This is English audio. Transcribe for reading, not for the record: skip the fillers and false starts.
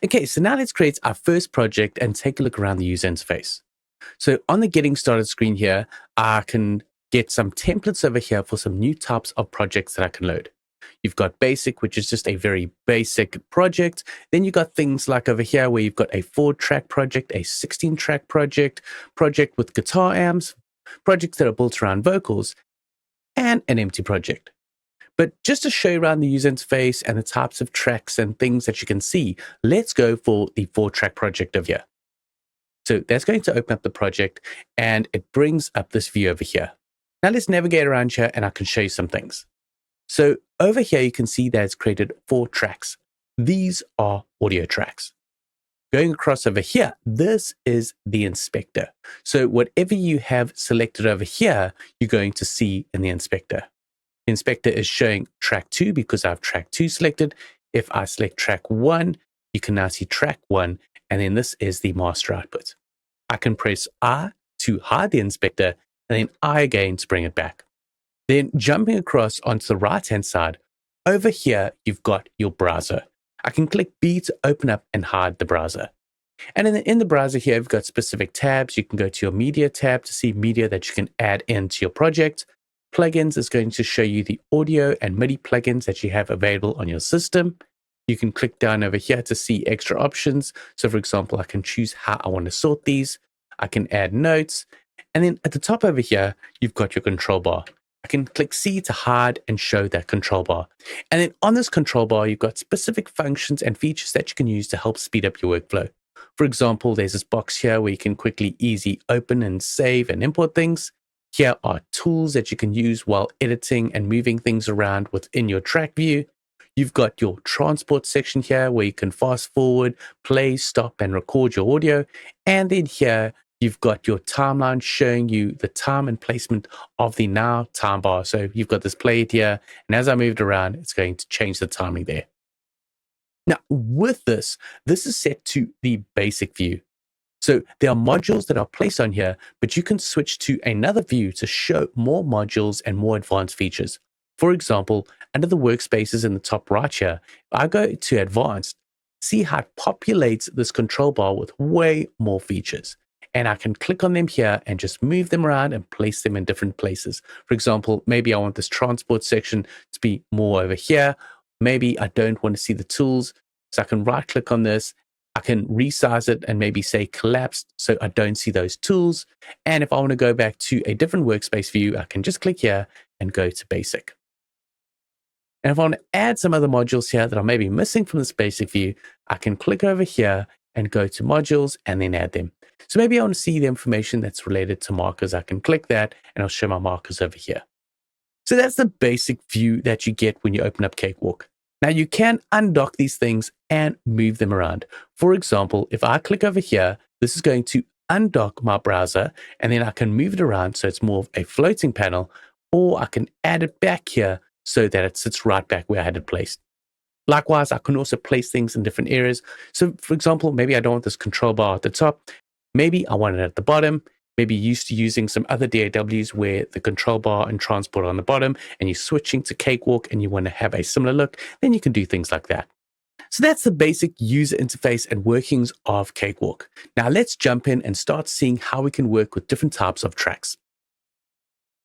Okay, so now let's create our first project and take a look around the user interface. So on the getting started screen here, I can get some templates over here for some new types of projects that I can load. You've got basic, which is just a very basic project. Then you've got things like over here where you've got a 4-track project, a 16-track project, project with guitar amps, projects that are built around vocals, and an empty project. But just to show you around the user interface and the types of tracks and things that you can see, let's go for the 4-track project over here. So that's going to open up the project and it brings up this view over here. Now let's navigate around here and I can show you some things. So over here, you can see that it's created 4 tracks. These are audio tracks. Going across over here, this is the inspector. So whatever you have selected over here, you're going to see in the inspector. The inspector is showing track 2 because I have track 2 selected. If I select track 1, you can now see track 1, and then this is the master output. I can press R to hide the inspector, and then I again to bring it back. Then jumping across onto the right-hand side, over here, you've got your browser. I can click B to open up and hide the browser. And in the browser here, you've got specific tabs. You can go to your media tab to see media that you can add into your project. Plugins is going to show you the audio and MIDI plugins that you have available on your system. You can click down over here to see extra options. So for example, I can choose how I want to sort these. I can add notes. And then at the top over here, you've got your control bar. I can click C to hide and show that control bar. And then on this control bar, you've got specific functions and features that you can use to help speed up your workflow. For example, there's this box here where you can quickly, easy open and save and import things. Here are tools that you can use while editing and moving things around within your track view. You've got your transport section here where you can fast forward, play, stop, and record your audio. And then here, you've got your timeline showing you the time and placement of the now time bar. So you've got this played here, and as I move it around, it's going to change the timing there. Now, with this is set to the basic view. So there are modules that are placed on here, but you can switch to another view to show more modules and more advanced features. For example, under the workspaces in the top right here, if I go to advanced, see how it populates this control bar with way more features. And I can click on them here and just move them around and place them in different places. For example, maybe I want this transport section to be more over here. Maybe I don't want to see the tools. So I can right click on this. I can resize it and maybe say collapsed so I don't see those tools. And if I want to go back to a different workspace view, I can just click here and go to basic. And if I want to add some other modules here that are maybe missing from this basic view, I can click over here and go to modules and then add them. So maybe I want to see the information that's related to markers. I can click that and I'll show my markers over here. So that's the basic view that you get when you open up Cakewalk. Now you can undock these things and move them around. For example, if I click over here, this is going to undock my browser and then I can move it around so it's more of a floating panel, or I can add it back here so that it sits right back where I had it placed. Likewise, I can also place things in different areas. So for example, maybe I don't want this control bar at the top. Maybe I want it at the bottom. Maybe you're used to using some other DAWs where the control bar and transport are on the bottom and you're switching to Cakewalk and you want to have a similar look, then you can do things like that. So that's the basic user interface and workings of Cakewalk. Now let's jump in and start seeing how we can work with different types of tracks.